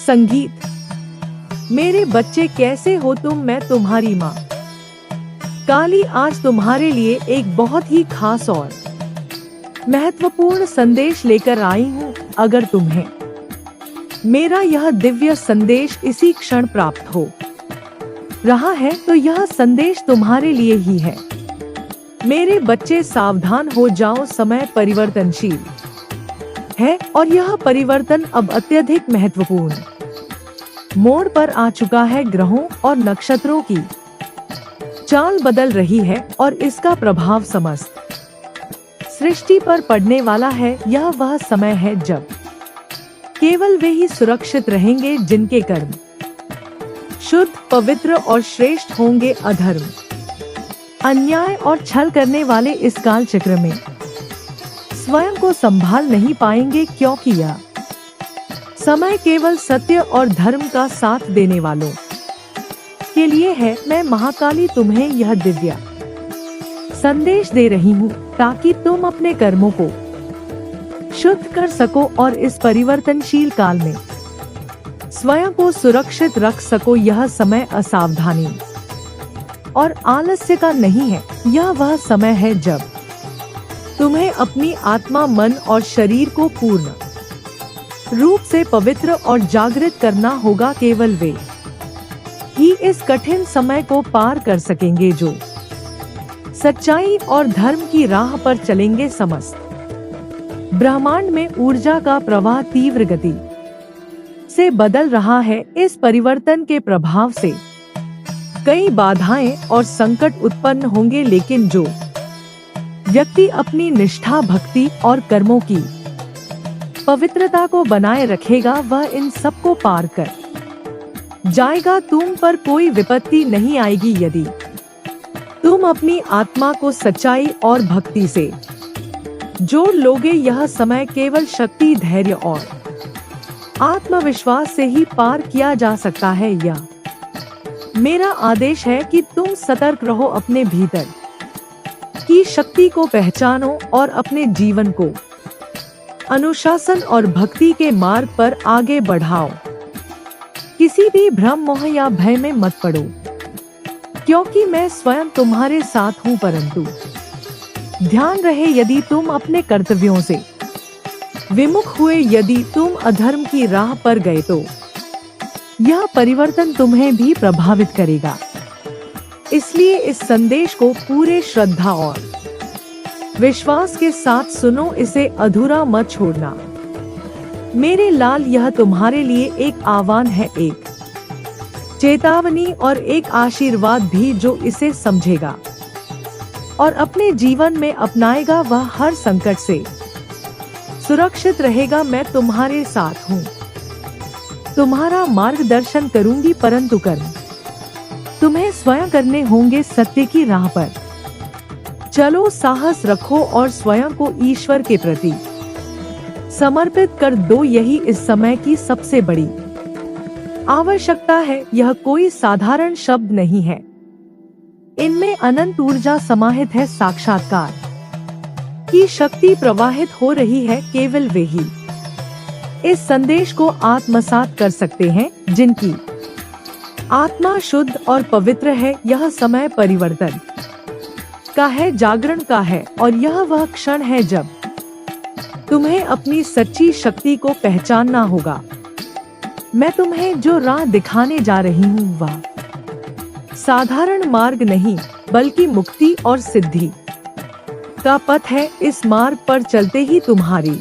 संगीत। मेरे बच्चे कैसे हो तुम, मैं तुम्हारी माँ काली आज तुम्हारे लिए एक बहुत ही खास और महत्वपूर्ण संदेश लेकर आई हूँ। अगर तुम्हें मेरा यह दिव्य संदेश इसी क्षण प्राप्त हो रहा है तो यह संदेश तुम्हारे लिए ही है। मेरे बच्चे सावधान हो जाओ, समय परिवर्तनशील है और यह परिवर्तन अब अत्यधिक महत्वपूर्ण मोड़ पर आ चुका है। ग्रहों और नक्षत्रों की चाल बदल रही है और इसका प्रभाव समस्त सृष्टि पर पड़ने वाला है। यह वह समय है जब केवल वे ही सुरक्षित रहेंगे जिनके कर्म शुद्ध, पवित्र और श्रेष्ठ होंगे। अधर्म, अन्याय और छल करने वाले इस काल चक्र में स्वयं को संभाल नहीं पाएंगे, क्योंकि यह समय केवल सत्य और धर्म का साथ देने वालों के लिए है। मैं महाकाली तुम्हें यह दिव्य संदेश दे रही हूँ ताकि तुम अपने कर्मों को शुद्ध कर सको और इस परिवर्तनशील काल में स्वयं को सुरक्षित रख सको। यह समय असावधानी और आलस्य का नहीं है, यह वह समय है जब तुम्हें अपनी आत्मा, मन और शरीर को पूर्ण रूप से पवित्र और जागृत करना होगा। केवल वे ही इस कठिन समय को पार कर सकेंगे जो सच्चाई और धर्म की राह पर चलेंगे। समस्त ब्रह्मांड में ऊर्जा का प्रवाह तीव्र गति से बदल रहा है। इस परिवर्तन के प्रभाव से कई बाधाएं और संकट उत्पन्न होंगे, लेकिन जो व्यक्ति अपनी निष्ठा, भक्ति और कर्मों की पवित्रता को बनाए रखेगा वह इन सब को पार कर जाएगा। तुम पर कोई विपत्ति नहीं आएगी यदि तुम अपनी आत्मा को सच्चाई और भक्ति से जोड़ लोगे। यह समय केवल शक्ति, धैर्य और आत्मविश्वास से ही पार किया जा सकता है। यह मेरा आदेश है कि तुम सतर्क रहो, अपने भीतर की शक्ति को पहचानो और अपने जीवन को अनुशासन और भक्ति के मार्ग पर आगे बढ़ाओ। किसी भी भ्रम, मोह या भय में मत पड़ो, क्योंकि मैं स्वयं तुम्हारे साथ हूँ। परंतु ध्यान रहे, यदि तुम अपने कर्तव्यों से विमुख हुए, यदि तुम अधर्म की राह पर गए तो यह परिवर्तन तुम्हें भी प्रभावित करेगा। इसलिए इस संदेश को पूरे श्रद्धा और विश्वास के साथ सुनो, इसे अधूरा मत छोड़ना। मेरे लाल, यह तुम्हारे लिए एक आह्वान है, एक चेतावनी और एक आशीर्वाद भी। जो इसे समझेगा और अपने जीवन में अपनाएगा वह हर संकट से सुरक्षित रहेगा। मैं तुम्हारे साथ हूँ, तुम्हारा मार्गदर्शन करूंगी, परंतु कर्म तुम्हें स्वयं करने होंगे। सत्य की राह पर चलो, साहस रखो और स्वयं को ईश्वर के प्रति समर्पित कर दो। यही इस समय की सबसे बड़ी आवश्यकता है। यह कोई साधारण शब्द नहीं है, इनमें अनंत ऊर्जा समाहित है, साक्षात्कार की शक्ति प्रवाहित हो रही है। केवल वे ही इस संदेश को आत्मसात कर सकते हैं जिनकी आत्मा शुद्ध और पवित्र है। यह समय परिवर्तन का है, जागरण का है और यह वह क्षण है जब तुम्हें अपनी सच्ची शक्ति को पहचानना होगा। मैं तुम्हें जो राह दिखाने जा रही हूँ वह साधारण मार्ग नहीं, बल्कि मुक्ति और सिद्धि का पथ है। इस मार्ग पर चलते ही तुम्हारी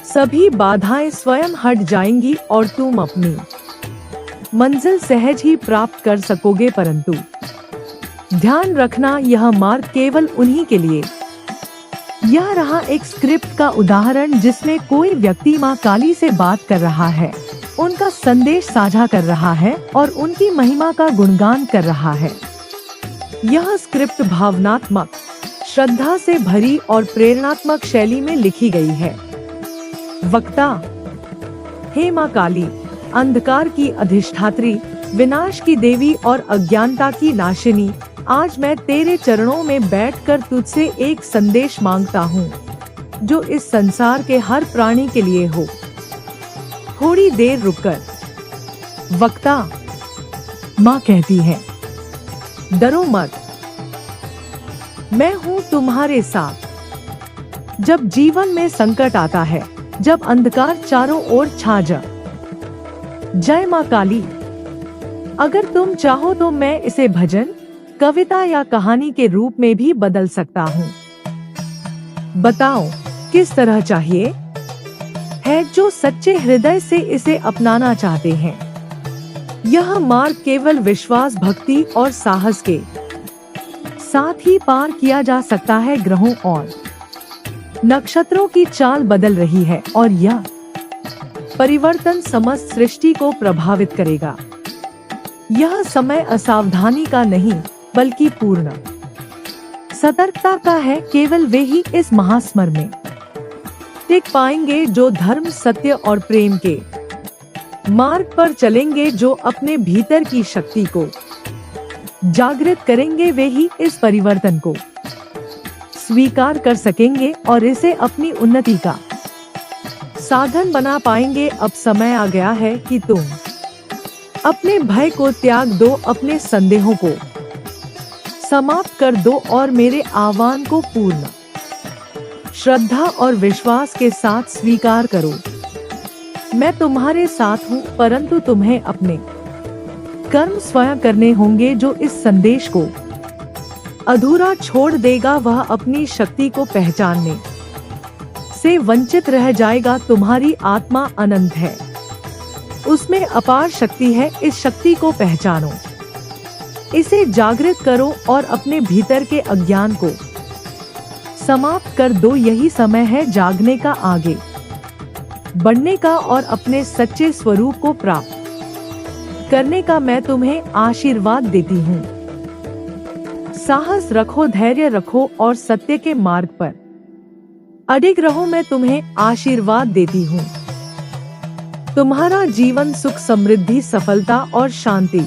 सभी बाधाएं स्वयं हट जाएंगी और तुम अपनी मंजिल सहज ही प्राप्त कर सकोगे। परंतु ध्यान रखना, यह मार्ग केवल उन्हीं के लिए। यह रहा एक स्क्रिप्ट का उदाहरण जिसमें कोई व्यक्ति माँ काली से बात कर रहा है, उनका संदेश साझा कर रहा है और उनकी महिमा का गुणगान कर रहा है। यह स्क्रिप्ट भावनात्मक, श्रद्धा से भरी और प्रेरणात्मक शैली में लिखी गई है। वक्ता: हे माँ काली, अंधकार की अधिष्ठात्री, विनाश की देवी और अज्ञानता की नाशिनी, आज मैं तेरे चरणों में बैठकर तुझसे एक संदेश मांगता हूँ जो इस संसार के हर प्राणी के लिए थोड़ी देर रुककर। वक्ता: माँ कहती है, डरो मत, मैं हूँ तुम्हारे साथ। जब जीवन में संकट आता है, जब अंधकार चारों ओर छा जाए। जय माँ काली। अगर तुम चाहो तो मैं इसे भजन, कविता या कहानी के रूप में भी बदल सकता हूँ। बताओ किस तरह चाहिए? है जो सच्चे हृदय से इसे अपनाना चाहते हैं। यह मार्ग केवल विश्वास, भक्ति और साहस के साथ ही पार किया जा सकता है। ग्रहों और नक्षत्रों की चाल बदल रही है और यह परिवर्तन समस्त सृष्टि को प्रभावित करेगा। यह समय असावधानी का नहीं, बल्कि पूर्ण सतर्कता का है। केवल वे ही इस महासमर में टिक पाएंगे जो धर्म, सत्य और प्रेम के मार्ग पर चलेंगे, जो अपने भीतर की शक्ति को जागृत करेंगे। वे ही इस परिवर्तन को स्वीकार कर सकेंगे और इसे अपनी उन्नति का साधन बना पाएंगे। अब समय आ गया है कि तुम अपने भय को त्याग दो, अपने संदेहों को समाप्त कर दो और मेरे आह्वान को पूर्ण श्रद्धा और विश्वास के साथ स्वीकार करो। मैं तुम्हारे साथ हूँ, परंतु तुम्हें अपने कर्म स्वयं करने होंगे। जो इस संदेश को अधूरा छोड़ देगा, वह अपनी शक्ति को पहचानने से वंचित रह जाएगा। तुम्हारी आत्मा अनंत है, उसमें अपार शक्ति है। इस शक्ति को पहचानो, इसे जागृत करो और अपने भीतर के अज्ञान को समाप्त कर दो। यही समय है जागने का, आगे बढ़ने का और अपने सच्चे स्वरूप को प्राप्त करने का। मैं तुम्हें आशीर्वाद देती हूँ। साहस रखो, धैर्य रखो और सत्य के मार्ग पर अडिग रहो। मैं तुम्हें आशीर्वाद देती हूँ। तुम्हारा जीवन सुख, समृद्धि, सफलता और शांति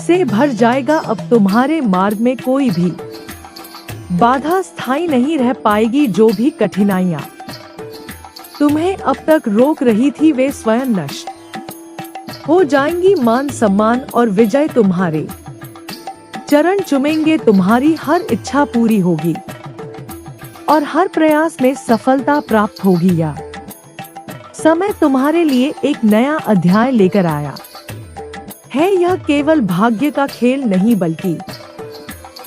से भर जाएगा। अब तुम्हारे मार्ग में कोई भी बाधा स्थायी नहीं रह पाएगी। जो भी कठिनाइयाँ तुम्हें अब तक रोक रही थी, वे स्वयं नष्ट हो जाएंगी। मान, सम्मान और विजय तुम्हारे चरण चूमेंगे। तुम्हारी हर इच्छा पूरी होगी और हर प्रयास में सफलता प्राप्त होगी। या समय तुम्हारे लिए एक नया अध्याय लेकर आया है। यह केवल भाग्य का खेल नहीं, बल्कि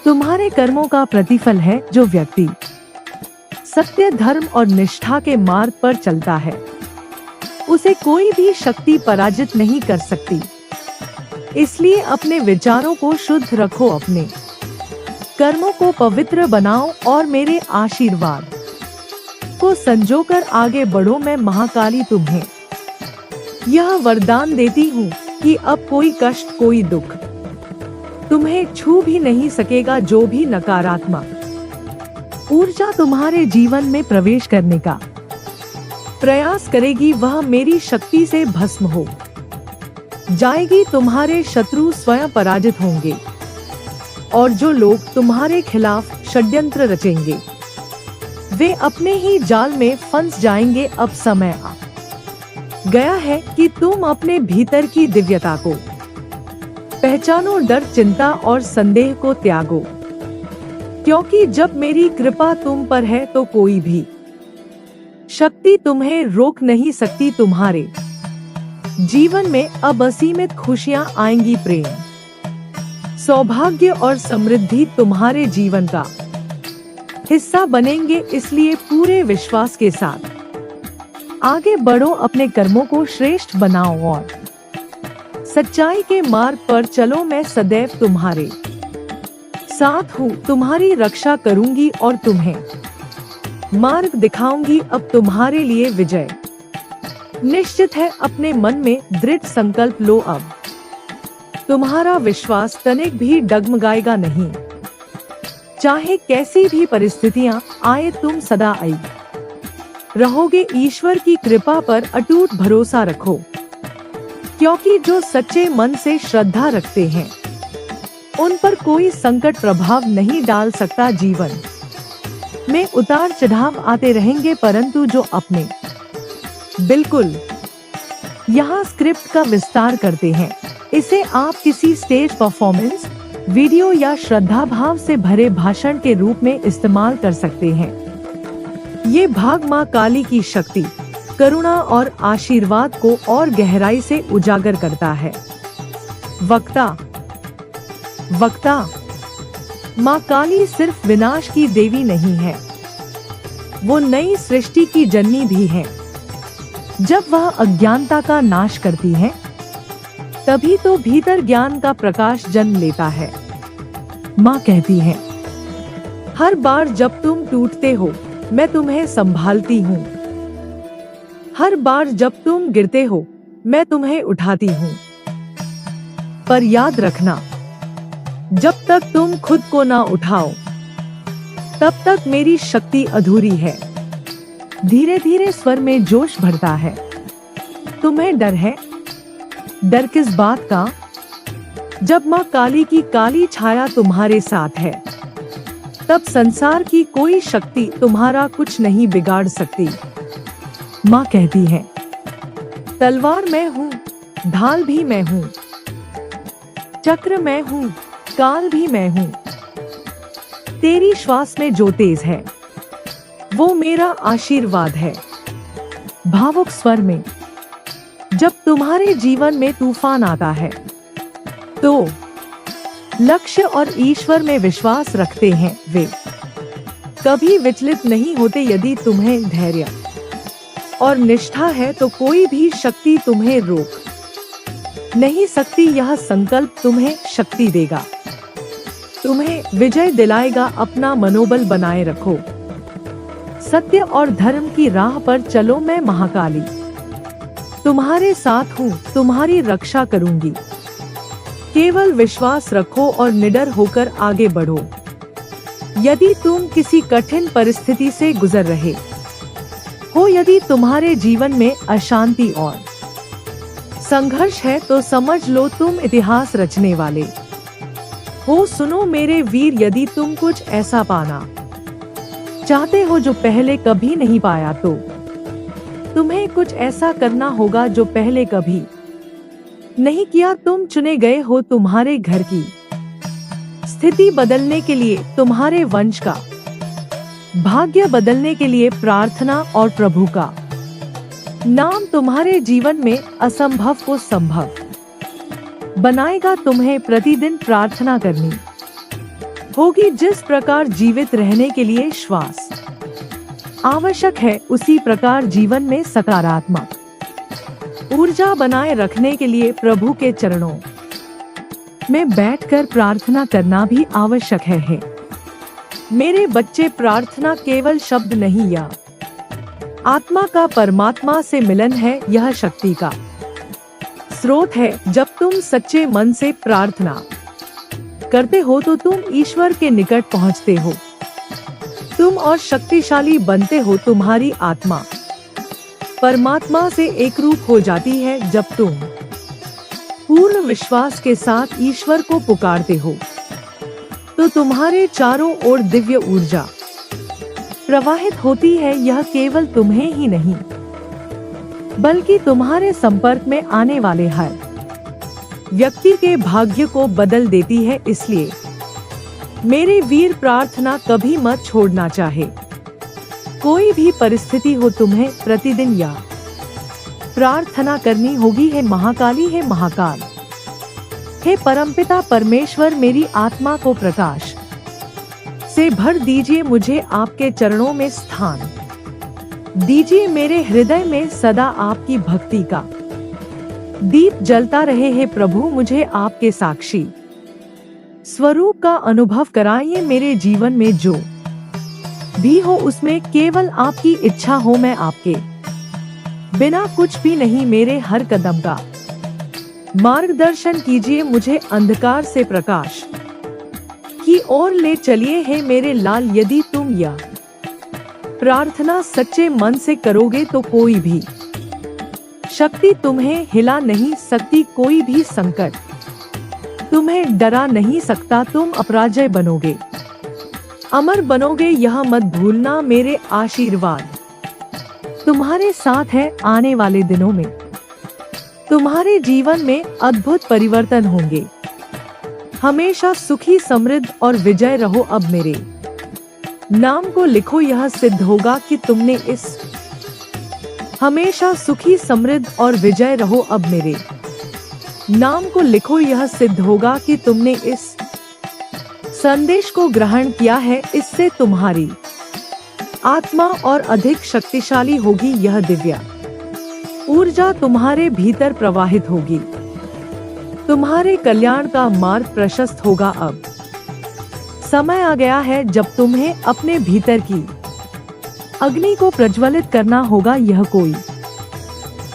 तुम्हारे कर्मों का प्रतिफल है। जो व्यक्ति सत्य, धर्म और निष्ठा के मार्ग पर चलता है, उसे कोई भी शक्ति पराजित नहीं कर सकती। इसलिए अपने विचारों को शुद्ध रखो, अपने कर्मों को पवित्र बनाओ और मेरे आशीर्वाद को संजोकर आगे बढ़ो। मैं महाकाली तुम्हें यह वरदान देती हूँ कि अब कोई कष्ट, कोई दुख तुम्हें छू भी नहीं सकेगा। जो भी नकारात्मक ऊर्जा तुम्हारे जीवन में प्रवेश करने का प्रयास करेगी, वह मेरी शक्ति से भस्म हो जाएगी। तुम्हारे शत्रु स्वयं पराजित होंगे और जो लोग तुम्हारे खिलाफ षड्यंत्र रचेंगे, वे अपने ही जाल में फंस जाएंगे। अब समय आ गया है कि तुम अपने भीतर की दिव्यता को पहचानो। डर, चिंता और संदेह को त्यागो, क्योंकि जब मेरी कृपा तुम पर है तो कोई भी शक्ति तुम्हें रोक नहीं सकती। तुम्हारे जीवन में अब असीमित खुशियां आएंगी। प्रेम, सौभाग्य और समृद्धि तुम्हारे जीवन का हिस्सा बनेंगे। इसलिए पूरे विश्वास के साथ आगे बढ़ो, अपने कर्मों को श्रेष्ठ बनाओ और सच्चाई के मार्ग पर चलो। मैं सदैव तुम्हारे साथ हूँ, तुम्हारी रक्षा करूंगी और तुम्हें मार्ग दिखाऊंगी। अब तुम्हारे लिए विजय निश्चित है। अपने मन में दृढ़ संकल्प लो। अब तुम्हारा विश्वास तनिक भी डगमगाएगा नहीं। चाहे कैसी भी परिस्थितियां आए, तुम सदा आई रहोगे। ईश्वर की कृपा पर अटूट भरोसा रखो, क्योंकि जो सच्चे मन से श्रद्धा रखते हैं, उन पर कोई संकट प्रभाव नहीं डाल सकता। जीवन में उतार चढ़ाव आते रहेंगे, परंतु जो अपने बिल्कुल यहाँ स्क्रिप्ट का विस्तार करते हैं। इसे आप किसी स्टेज परफॉर्मेंस, वीडियो या श्रद्धा भाव से भरे भाषण के रूप में इस्तेमाल कर सकते हैं। ये भाग माँ काली की शक्ति, करुणा और आशीर्वाद को और गहराई से उजागर करता है। वक्ता। माँ काली सिर्फ विनाश की देवी नहीं है, वो नई सृष्टि की जननी भी है। जब वह अज्ञानता का नाश करती है, तभी तो भीतर ज्ञान का प्रकाश जन्म लेता है। माँ कहती है, हर बार जब तुम टूटते हो, मैं तुम्हें संभालती हूँ। हर बार जब तुम गिरते हो, मैं तुम्हें उठाती हूँ। पर याद रखना, जब तक तुम खुद को ना उठाओ, तब तक मेरी शक्ति अधूरी है। धीरे धीरे स्वर में जोश भरता है। तुम्हें डर है? डर किस बात का? जब माँ काली की काली छाया तुम्हारे साथ है, तब संसार की कोई शक्ति तुम्हारा कुछ नहीं बिगाड़ सकती। माँ कहती है, तलवार मैं हूँ, ढाल भी मैं हूँ, चक्र मैं हूँ, काल भी मैं हूँ। तेरी श्वास में जो तेज है, वो मेरा आशीर्वाद है। भावुक स्वर में, जब तुम्हारे जीवन में तूफान आता है, तो लक्ष्य और ईश्वर में विश्वास रखते हैं वे कभी विचलित नहीं होते। यदि तुम्हें धैर्य और निष्ठा है, तो कोई भी शक्ति तुम्हें रोक नहीं सकती। यह संकल्प तुम्हें शक्ति देगा, तुम्हें विजय दिलाएगा। अपना मनोबल बनाए रखो। सत्य और धर्म की राह पर चलो। मैं महाकाली तुम्हारे साथ हूँ, तुम्हारी रक्षा करूंगी। केवल विश्वास रखो और निडर होकर आगे बढ़ो। यदि तुम किसी कठिन परिस्थिति से गुजर रहे हो, यदि तुम्हारे जीवन में अशांति और संघर्ष है, तो समझ लो तुम इतिहास रचने वाले हो। सुनो मेरे वीर, यदि तुम कुछ ऐसा पाना चाहते हो जो पहले कभी नहीं पाया, तो तुम्हें कुछ ऐसा करना होगा जो पहले कभी नहीं किया। तुम चुने गए हो तुम्हारे घर की स्थिति बदलने के लिए, तुम्हारे वंश का भाग्य बदलने के लिए। प्रार्थना और प्रभु का नाम तुम्हारे जीवन में असंभव को संभव बनाएगा। तुम्हें प्रतिदिन प्रार्थना करनी होगी। जिस प्रकार जीवित रहने के लिए श्वास आवश्यक है, उसी प्रकार जीवन में सकारात्मक ऊर्जा बनाए रखने के लिए प्रभु के चरणों में बैठकर प्रार्थना करना भी आवश्यक है। मेरे बच्चे, प्रार्थना केवल शब्द नहीं या आत्मा का परमात्मा से मिलन है, यह शक्ति का स्रोत है। जब तुम सच्चे मन से प्रार्थना करते हो, तो तुम ईश्वर के निकट पहुंचते हो। तुम और शक्तिशाली बनते हो। तुम्हारी आत्मा परमात्मा से एक रूप हो जाती है। जब तुम पूर्ण विश्वास के साथ ईश्वर को पुकारते हो, तो तुम्हारे चारों ओर दिव्य ऊर्जा प्रवाहित होती है। यह केवल तुम्हें ही नहीं, बल्कि तुम्हारे संपर्क में आने वाले हर व्यक्ति के भाग्य को बदल देती है। इसलिए मेरे वीर, प्रार्थना कभी मत छोड़ना। चाहे कोई भी परिस्थिति हो, तुम्हें प्रतिदिन या प्रार्थना करनी होगी। है महाकाली, है महाकाल, हे परमपिता परमेश्वर, मेरी आत्मा को प्रकाश से भर दीजिए। मुझे आपके चरणों में स्थान दीजिए। मेरे हृदय में सदा आपकी भक्ति का दीप जलता रहे। हे प्रभु, मुझे आपके साक्षी स्वरूप का अनुभव कराइए। मेरे जीवन में जो भी हो, उसमें केवल आपकी इच्छा हो। मैं आपके बिना कुछ भी नहीं। मेरे हर कदम का मार्गदर्शन कीजिए। मुझे अंधकार से प्रकाश की ओर ले चलिए। हे मेरे लाल, यदि तुम यह प्रार्थना सच्चे मन से करोगे, तो कोई भी शक्ति तुम्हें हिला नहीं सकती। कोई भी संकट तुम्हें डरा नहीं सकता। तुम अपराजय बनोगे, अमर बनोगे, यह मत भूलना। मेरे आशीर्वाद तुम्हारे साथ है। आने वाले दिनों में तुम्हारे जीवन में अद्भुत परिवर्तन होंगे। हमेशा सुखी, समृद्ध और विजय रहो। अब मेरे नाम को लिखो, यह सिद्ध होगा कि तुमने इस हमेशा सुखी, समृद्ध और विजय रहो। अब मेरे नाम को लिखो, यह सिद्ध होगा कि तुमने इस संदेश को ग्रहण किया है। इससे तुम्हारी आत्मा और अधिक शक्तिशाली होगी। यह दिव्य ऊर्जा तुम्हारे भीतर प्रवाहित होगी। तुम्हारे कल्याण का मार्ग प्रशस्त होगा। अब समय आ गया है जब तुम्हें अपने भीतर की अग्नि को प्रज्वलित करना होगा। यह कोई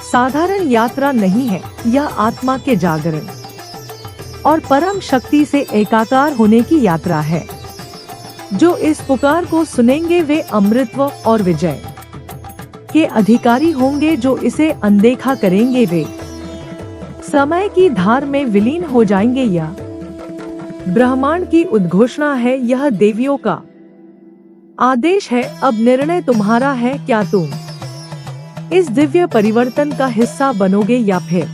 साधारण यात्रा नहीं है, यह आत्मा के जागरण और परम शक्ति से एकाकार होने की यात्रा है। जो इस पुकार को सुनेंगे वे अमृतत्व और विजय के अधिकारी होंगे। जो इसे अनदेखा करेंगे वे समय की धार में विलीन हो जाएंगे। यह ब्रह्मांड की उद्घोषणा है, यह देवियों का आदेश है। अब निर्णय तुम्हारा है, क्या तुम इस दिव्य परिवर्तन का हिस्सा बनोगे या फिर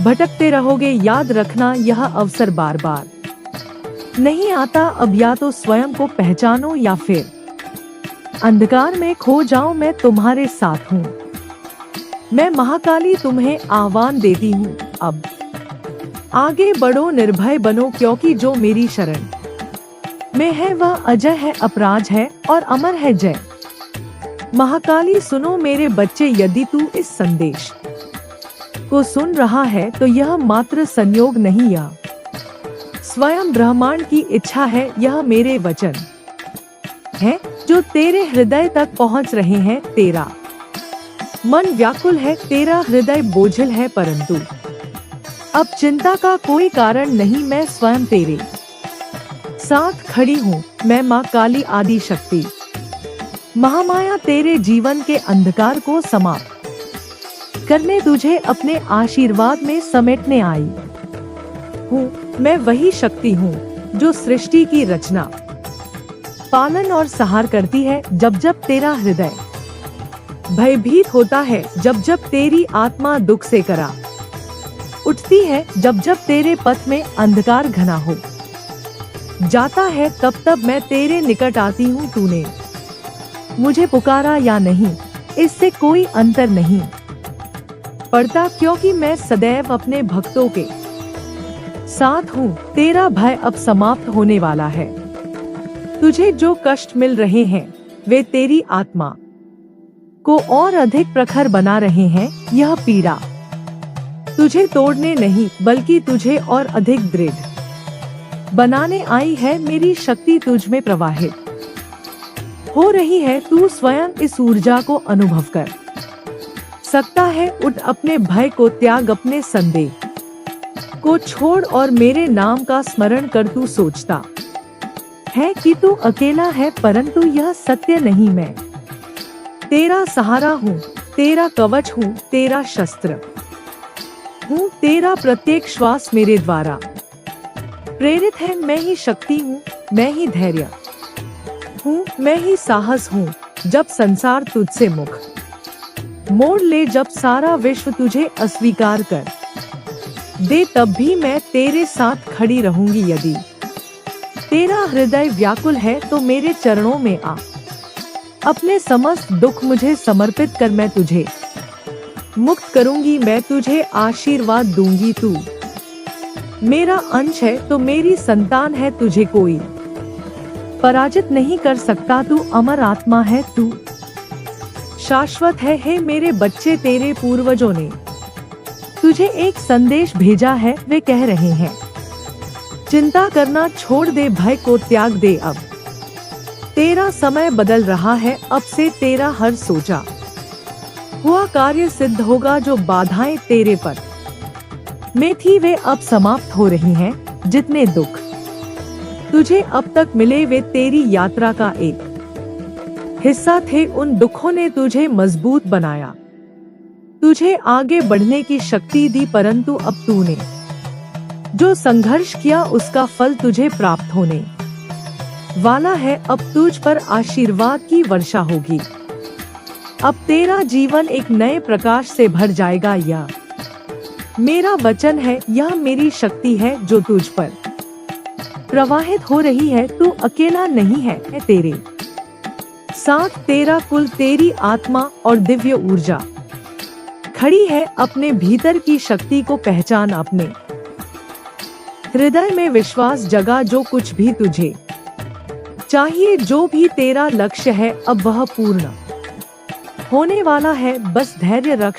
भटकते रहोगे। याद रखना, यह अवसर बार बार नहीं आता। अब या तो स्वयं को पहचानो या फिर अंधकार में खो जाओ। मैं तुम्हारे साथ हूँ। मैं महाकाली तुम्हें आह्वान देती हूँ। अब आगे बढ़ो, निर्भय बनो, क्योंकि जो मेरी शरण में है वह अजय है, अपराज है और अमर है। जय महाकाली। सुनो मेरे बच्चे, यदि तू इस संदेश को सुन रहा है तो यह मात्र संयोग नहीं, यह स्वयं ब्रह्मांड की इच्छा है। यह मेरे वचन है जो तेरे हृदय तक पहुंच रहे हैं। तेरा मन व्याकुल है, तेरा हृदय बोझिल है, परंतु अब चिंता का कोई कारण नहीं। मैं स्वयं तेरे साथ खड़ी हूँ। मैं माँ काली, आदि शक्ति, महामाया, तेरे जीवन के अंधकार को समाप्त करने, तुझे अपने आशीर्वाद में समेटने आई हूँ। मैं वही शक्ति हूँ जो सृष्टि की रचना, पालन और सहार करती है। जब जब तेरा हृदय भयभीत होता है, जब जब तेरी आत्मा दुख से करा उठती है, जब जब तेरे पथ में अंधकार घना हो जाता है, तब तब मैं तेरे निकट आती हूँ। तूने मुझे पुकारा या नहीं, इससे कोई अंतर नहीं पड़ता, क्योंकि मैं सदैव अपने भक्तों के साथ हूँ। तेरा भय अब समाप्त होने वाला है। तुझे जो कष्ट मिल रहे हैं वे तेरी आत्मा को और अधिक प्रखर बना रहे हैं। यह पीड़ा तुझे तोड़ने नहीं बल्कि तुझे और अधिक दृढ़ बनाने आई है। मेरी शक्ति तुझ में प्रवाहित हो रही है। तू स्वयं इस ऊर्जा को अनुभव कर सकता है। उठ, अपने भय को त्याग, अपने संदेह को छोड़ और मेरे नाम का स्मरण कर। तू सोचता है कि तू अकेला है, परंतु यह सत्य नहीं। मैं तेरा सहारा हूँ, तेरा कवच हूँ, तेरा शस्त्र हूँ। तेरा प्रत्येक श्वास मेरे द्वारा प्रेरित है। मैं ही शक्ति हूँ, मैं ही धैर्य हूँ, मैं ही साहस हूँ। जब संसार तुझसे मुख मोड़ ले, जब सारा विश्व तुझे अस्वीकार कर दे, तब भी मैं तेरे साथ खड़ी रहूंगी। यदि तेरा हृदय व्याकुल है तो मेरे चरणों में आ, अपने समस्त दुख मुझे समर्पित कर। मैं तुझे मुक्त करूंगी, मैं तुझे आशीर्वाद दूंगी। तू मेरा अंश है तो मेरी संतान है, तुझे कोई पराजित नहीं कर सकता। तू अमर आत्मा है, तू शाश्वत है। हे मेरे बच्चे, तेरे पूर्वजों ने तुझे एक संदेश भेजा है। वे कह रहे हैं, चिंता करना छोड़ दे, भय को त्याग दे। अब तेरा समय बदल रहा है। अब से तेरा हर सोचा हुआ कार्य सिद्ध होगा। जो बाधाएं तेरे पथ में थी वे अब समाप्त हो रही हैं। जितने दुख तुझे अब तक मिले वे तेरी यात्रा का एक हिस्सा थे। उन दुखों ने तुझे मजबूत बनाया, तुझे आगे बढ़ने की शक्ति दी, परंतु अब तूने जो संघर्ष किया उसका फल तुझे प्राप्त होने वाला है। अब तुझ पर आशीर्वाद की वर्षा होगी। अब तेरा जीवन एक नए प्रकाश से भर जाएगा। या मेरा वचन है, यह मेरी शक्ति है जो तुझ पर प्रवाहित हो रही है। तू अकेला नहीं है, तेरे साथ तेरा कुल, तेरी आत्मा और दिव्य ऊर्जा खड़ी है। अपने भीतर की शक्ति को पहचान, अपने हृदय में विश्वास जगा। जो कुछ भी तुझे चाहिए, जो भी तेरा लक्ष्य है, अब वह पूर्ण होने वाला है। बस धैर्य रख।